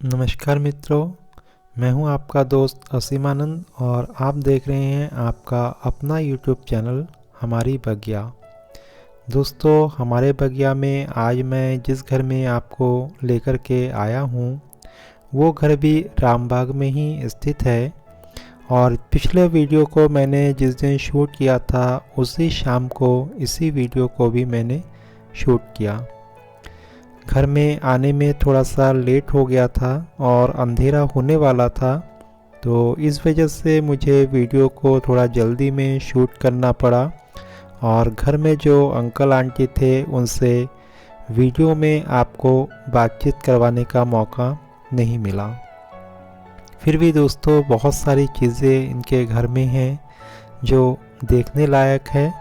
नमस्कार मित्रों, मैं हूं आपका दोस्त असीमानंद और आप देख रहे हैं आपका अपना यूट्यूब चैनल हमारी बगिया। दोस्तों, हमारे बगिया में आज मैं जिस घर में आपको लेकर के आया हूं वो घर भी रामबाग में ही स्थित है और पिछले वीडियो को मैंने जिस दिन शूट किया था उसी शाम को इसी वीडियो को भी मैंने शूट किया। घर में आने में थोड़ा सा लेट हो गया था और अंधेरा होने वाला था, तो इस वजह से मुझे वीडियो को थोड़ा जल्दी में शूट करना पड़ा और घर में जो अंकल आंटी थे उनसे वीडियो में आपको बातचीत करवाने का मौका नहीं मिला। फिर भी दोस्तों, बहुत सारी चीज़ें इनके घर में हैं जो देखने लायक है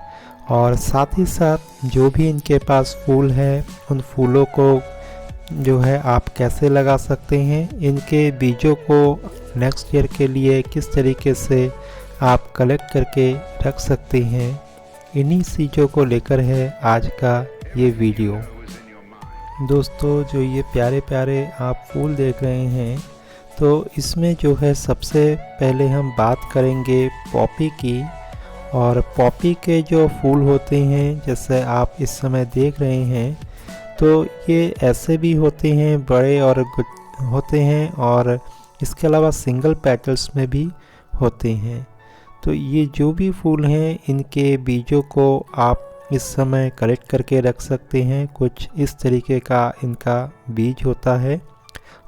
और साथ ही साथ जो भी इनके पास फूल है उन फूलों को जो है आप कैसे लगा सकते हैं, इनके बीजों को नेक्स्ट ईयर के लिए किस तरीके से आप कलेक्ट करके रख सकते हैं, इन्हीं चीज़ों को लेकर है आज का ये वीडियो। दोस्तों, जो ये प्यारे प्यारे आप फूल देख रहे हैं तो इसमें जो है सबसे पहले हम बात करेंगे पॉपी की। और पॉपी के जो फूल होते हैं जैसे आप इस समय देख रहे हैं, तो ये ऐसे भी होते हैं, बड़े और होते हैं और इसके अलावा सिंगल पेटल्स में भी होते हैं। तो ये जो भी फूल हैं इनके बीजों को आप इस समय कलेक्ट करके रख सकते हैं। कुछ इस तरीके का इनका बीज होता है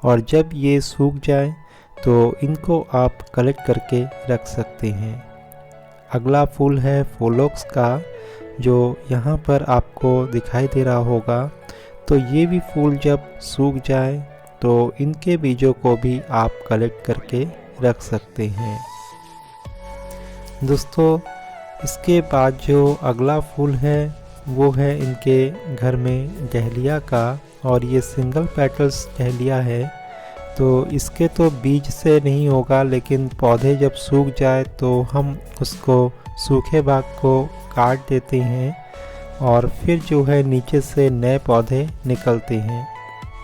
और जब ये सूख जाए तो इनको आप कलेक्ट करके रख सकते हैं। अगला फूल है फोलोक्स का, जो यहाँ पर आपको दिखाई दे रहा होगा। तो ये भी फूल जब सूख जाए तो इनके बीजों को भी आप कलेक्ट करके रख सकते हैं। दोस्तों, इसके बाद जो अगला फूल है वो है इनके घर में डहलिया का, और ये सिंगल पेटल्स डहलिया है। तो इसके तो बीज से नहीं होगा, लेकिन पौधे जब सूख जाए तो हम उसको सूखे भाग को काट देते हैं और फिर जो है नीचे से नए पौधे निकलते हैं।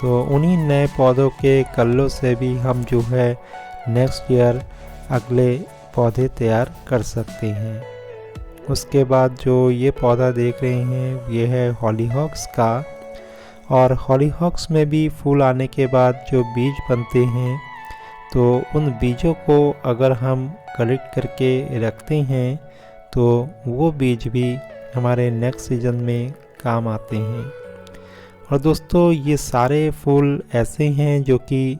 तो उन्हीं नए पौधों के कल्लों से भी हम जो है नेक्स्ट ईयर अगले पौधे तैयार कर सकते हैं। उसके बाद जो ये पौधा देख रहे हैं ये है हॉलीहॉक्स का, और हॉलीहॉक्स में भी फूल आने के बाद जो बीज बनते हैं तो उन बीजों को अगर हम कलेक्ट करके रखते हैं तो वो बीज भी हमारे नेक्स्ट सीज़न में काम आते हैं। और दोस्तों, ये सारे फूल ऐसे हैं जो कि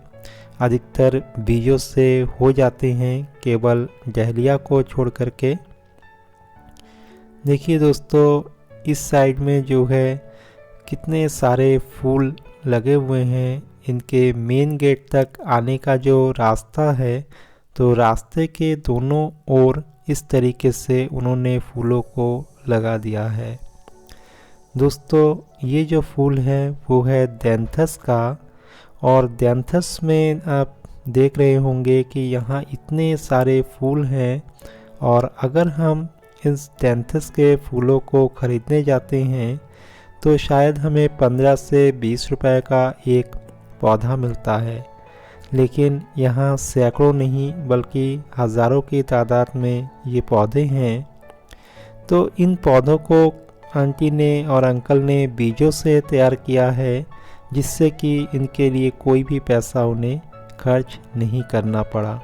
अधिकतर बीजों से हो जाते हैं, केवल डहलिया को छोड़ करके। देखिए दोस्तों, इस साइड में जो है कितने सारे फूल लगे हुए हैं। इनके मेन गेट तक आने का जो रास्ता है, तो रास्ते के दोनों ओर इस तरीके से उन्होंने फूलों को लगा दिया है। दोस्तों, ये जो फूल है वो है दैंथस का, और दैंथस में आप देख रहे होंगे कि यहाँ इतने सारे फूल हैं, और अगर हम इस दैंथस के फूलों को ख़रीदने जाते हैं तो शायद हमें 15 से 20 रुपए का एक पौधा मिलता है, लेकिन यहाँ सैकड़ों नहीं बल्कि हज़ारों की तादाद में ये पौधे हैं। तो इन पौधों को आंटी ने और अंकल ने बीजों से तैयार किया है, जिससे कि इनके लिए कोई भी पैसा उन्हें खर्च नहीं करना पड़ा।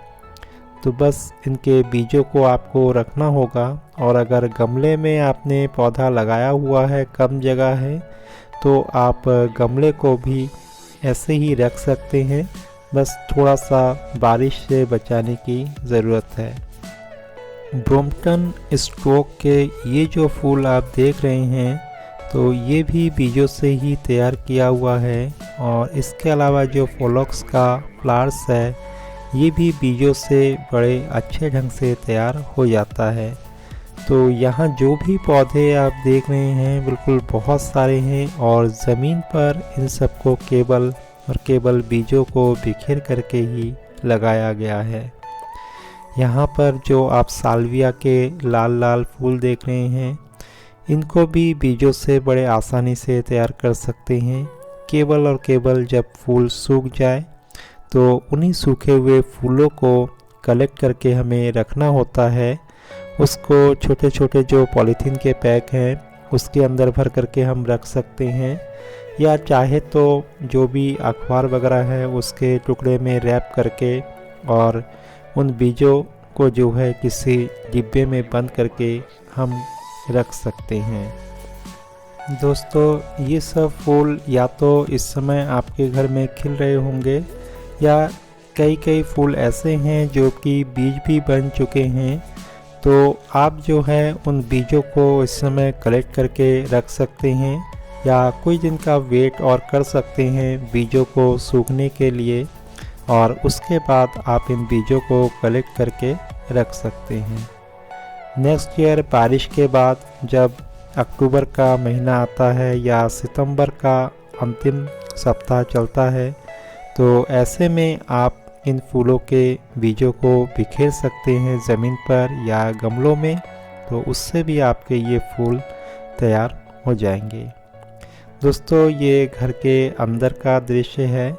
तो बस इनके बीजों को आपको रखना होगा, और अगर गमले में आपने पौधा लगाया हुआ है, कम जगह है, तो आप गमले को भी ऐसे ही रख सकते हैं। बस थोड़ा सा बारिश से बचाने की ज़रूरत है। ब्रोम्पटन स्टोक के ये जो फूल आप देख रहे हैं तो ये भी बीजों से ही तैयार किया हुआ है, और इसके अलावा जो फोलोक्स का फ्लावर्स है ये भी बीजों से बड़े अच्छे ढंग से तैयार हो जाता है। तो यहाँ जो भी पौधे आप देख रहे हैं बिल्कुल बहुत सारे हैं, और ज़मीन पर इन सबको केवल और केवल बीजों को बिखेर करके ही लगाया गया है। यहाँ पर जो आप साल्विया के लाल लाल फूल देख रहे हैं, इनको भी बीजों से बड़े आसानी से तैयार कर सकते हैं। केवल और केवल जब फूल सूख जाए तो उन्हीं सूखे हुए फूलों को कलेक्ट करके हमें रखना होता है। उसको छोटे छोटे जो पॉलीथीन के पैक हैं उसके अंदर भर करके हम रख सकते हैं, या चाहे तो जो भी अखबार वगैरह है उसके टुकड़े में रैप करके और उन बीजों को जो है किसी डिब्बे में बंद करके हम रख सकते हैं। दोस्तों, ये सब फूल या तो इस समय आपके घर में खिल रहे होंगे, या कई फूल ऐसे हैं जो कि बीज भी बन चुके हैं। तो आप जो है उन बीजों को इस समय कलेक्ट करके रख सकते हैं, या कुछ दिन का वेट और कर सकते हैं बीजों को सूखने के लिए, और उसके बाद आप इन बीजों को कलेक्ट करके रख सकते हैं। नेक्स्ट ईयर बारिश के बाद जब अक्टूबर का महीना आता है या सितंबर का अंतिम सप्ताह चलता है, तो ऐसे में आप इन फूलों के बीजों को बिखेर सकते हैं ज़मीन पर या गमलों में, तो उससे भी आपके ये फूल तैयार हो जाएंगे। दोस्तों, ये घर के अंदर का दृश्य है।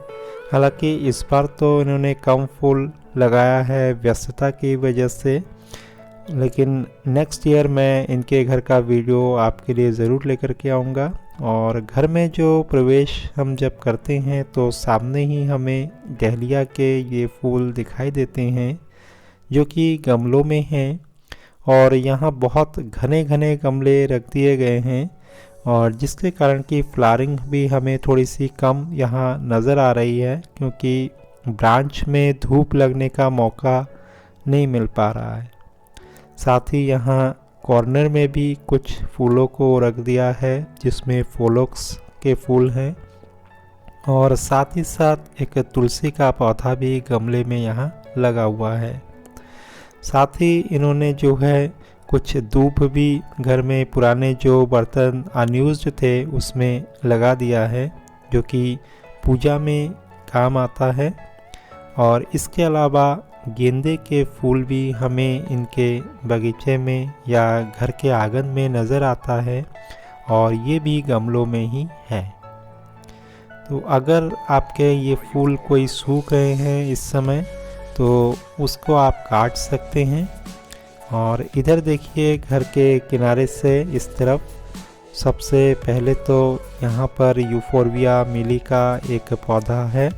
हालांकि इस बार तो इन्होंने कम फूल लगाया है व्यस्तता की वजह से, लेकिन नेक्स्ट ईयर मैं इनके घर का वीडियो आपके लिए ज़रूर लेकर के आऊँगा। और घर में जो प्रवेश हम जब करते हैं तो सामने ही हमें डहलिया के ये फूल दिखाई देते हैं जो कि गमलों में हैं, और यहाँ बहुत घने घने गमले रख दिए गए हैं, और जिसके कारण कि फ्लावरिंग भी हमें थोड़ी सी कम यहाँ नज़र आ रही है, क्योंकि ब्रांच में धूप लगने का मौका नहीं मिल पा रहा है। साथ ही यहाँ कॉर्नर में भी कुछ फूलों को रख दिया है जिसमें फोलोक्स के फूल हैं, और साथ ही साथ एक तुलसी का पौधा भी गमले में यहाँ लगा हुआ है। साथ ही इन्होंने जो है कुछ धूप भी घर में पुराने जो बर्तन अनयूज्ड थे उसमें लगा दिया है, जो कि पूजा में काम आता है। और इसके अलावा गेंदे के फूल भी हमें इनके बगीचे में या घर के आंगन में नज़र आता है, और ये भी गमलों में ही है। तो अगर आपके ये फूल कोई सूख रहे हैं इस समय, तो उसको आप काट सकते हैं। और इधर देखिए, घर के किनारे से इस तरफ सबसे पहले तो यहाँ पर यूफोर्बिया मिली का एक पौधा है,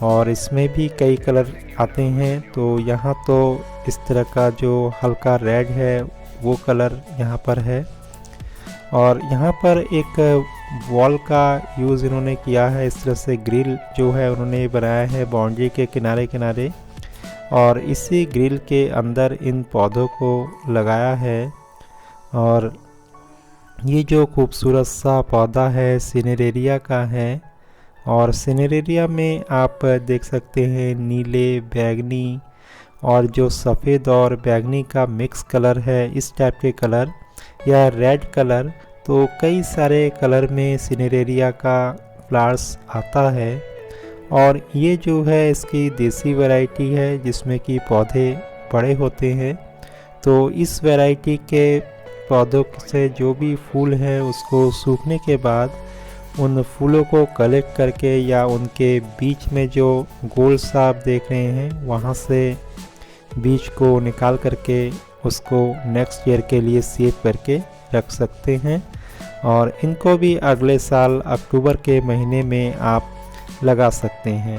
और इसमें भी कई कलर आते हैं। तो यहाँ तो इस तरह का जो हल्का रेड है वो कलर यहाँ पर है, और यहाँ पर एक वॉल का यूज़ इन्होंने किया है। इस तरह से ग्रिल जो है उन्होंने बनाया है बाउंड्री के किनारे किनारे, और इसी ग्रिल के अंदर इन पौधों को लगाया है। और ये जो खूबसूरत सा पौधा है सिनेरेरिया का है, और सिनेरेरिया में आप देख सकते हैं नीले, बैगनी और जो सफ़ेद और बैगनी का मिक्स कलर है, इस टाइप के कलर या रेड कलर, तो कई सारे कलर में सिनेरेरिया का फ्लावर्स आता है। और ये जो है इसकी देसी वैरायटी है जिसमें कि पौधे बड़े होते हैं। तो इस वैरायटी के पौधों से जो भी फूल हैं उसको सूखने के बाद उन फूलों को कलेक्ट करके या उनके बीच में जो गोल सा आप देख रहे हैं वहाँ से बीज को निकाल करके उसको नेक्स्ट ईयर के लिए सेव करके रख सकते हैं, और इनको भी अगले साल अक्टूबर के महीने में आप लगा सकते हैं।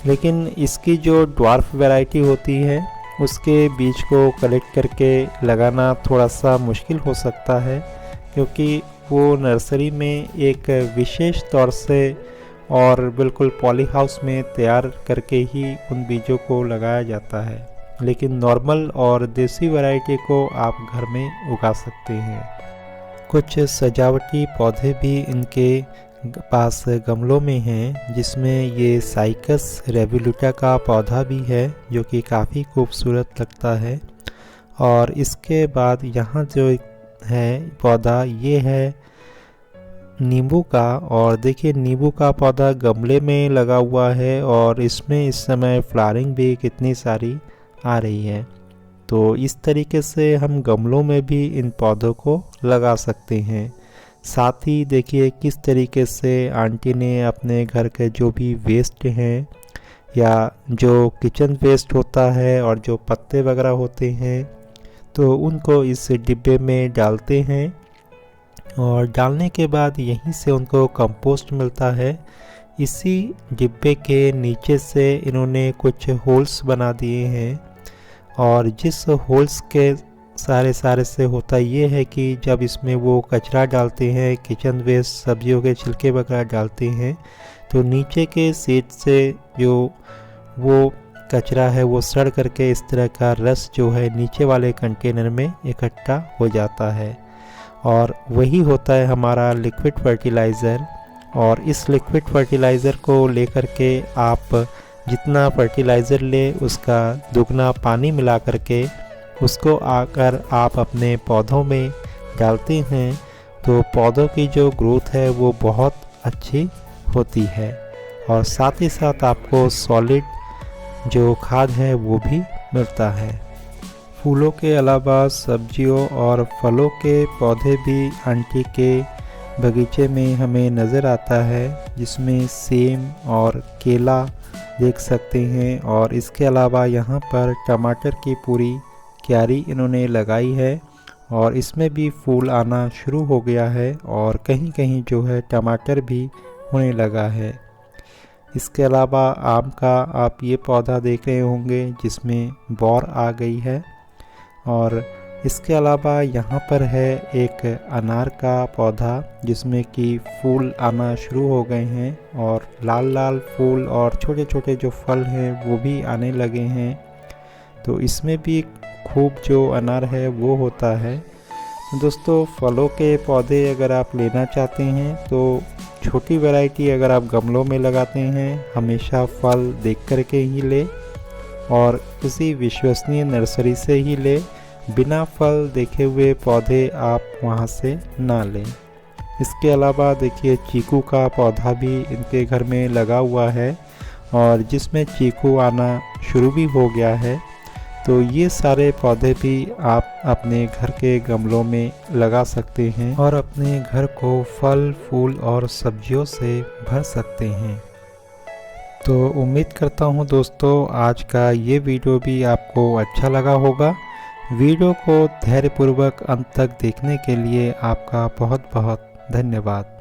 लेकिन इसकी जो ड्वार्फ वैरायटी होती है उसके बीज को कलेक्ट करके लगाना थोड़ा सा मुश्किल हो सकता है, क्योंकि वो नर्सरी में एक विशेष तौर से और बिल्कुल पॉली हाउस में तैयार करके ही उन बीजों को लगाया जाता है। लेकिन नॉर्मल और देसी वैरायटी को आप घर में उगा सकते हैं। कुछ सजावटी पौधे भी इनके पास गमलों में हैं, जिसमें ये साइकस रेवोल्यूटा का पौधा भी है जो कि काफ़ी खूबसूरत लगता है। और इसके बाद यहाँ जो है पौधा ये है नींबू का, और देखिए नींबू का पौधा गमले में लगा हुआ है और इसमें इस समय फ्लावरिंग भी कितनी सारी आ रही है। तो इस तरीके से हम गमलों में भी इन पौधों को लगा सकते हैं। साथ ही देखिए किस तरीके से आंटी ने अपने घर के जो भी वेस्ट हैं या जो किचन वेस्ट होता है और जो पत्ते वगैरह होते हैं तो उनको इस डिब्बे में डालते हैं और डालने के बाद यहीं से उनको कंपोस्ट मिलता है। इसी डिब्बे के नीचे से इन्होंने कुछ होल्स बना दिए हैं और जिस होल्स के सारे से होता ये है कि जब इसमें वो कचरा डालते हैं, किचन वेस्ट सब्जियों के छिलके वगैरह डालते हैं, तो नीचे के सीट से जो वो कचरा है वो सड़ करके इस तरह का रस जो है नीचे वाले कंटेनर में इकट्ठा हो जाता है और वही होता है हमारा लिक्विड फर्टिलाइज़र। और इस लिक्विड फर्टिलाइज़र को लेकर के आप जितना फर्टिलाइज़र ले उसका दुगना पानी मिला करके उसको आकर आप अपने पौधों में डालते हैं तो पौधों की जो ग्रोथ है वो बहुत अच्छी होती है और साथ ही साथ आपको सॉलिड जो खाद है वो भी मिलता है। फूलों के अलावा सब्जियों और फलों के पौधे भी आंटी के बगीचे में हमें नज़र आता है, जिसमें सेम और केला देख सकते हैं और इसके अलावा यहाँ पर टमाटर की पूरी क्यारी इन्होंने लगाई है और इसमें भी फूल आना शुरू हो गया है और कहीं कहीं जो है टमाटर भी होने लगा है। इसके अलावा आम का आप ये पौधा देख रहे होंगे जिसमें बौर आ गई है और इसके अलावा यहाँ पर है एक अनार का पौधा जिसमें कि फूल आना शुरू हो गए हैं और लाल लाल फूल और छोटे छोटे जो फल हैं वो भी आने लगे हैं। तो इसमें भी खूब जो अनार है वो होता है। दोस्तों फलों के पौधे अगर आप लेना चाहते हैं तो छोटी वैरायटी अगर आप गमलों में लगाते हैं हमेशा फल देख कर के ही ले और किसी विश्वसनीय नर्सरी से ही ले, बिना फल देखे हुए पौधे आप वहां से ना लें। इसके अलावा देखिए चीकू का पौधा भी इनके घर में लगा हुआ है और जिसमें चीकू आना शुरू भी हो गया है। तो ये सारे पौधे भी आप अपने घर के गमलों में लगा सकते हैं और अपने घर को फल फूल और सब्जियों से भर सकते हैं। तो उम्मीद करता हूँ दोस्तों आज का ये वीडियो भी आपको अच्छा लगा होगा। वीडियो को धैर्यपूर्वक अंत तक देखने के लिए आपका बहुत बहुत धन्यवाद।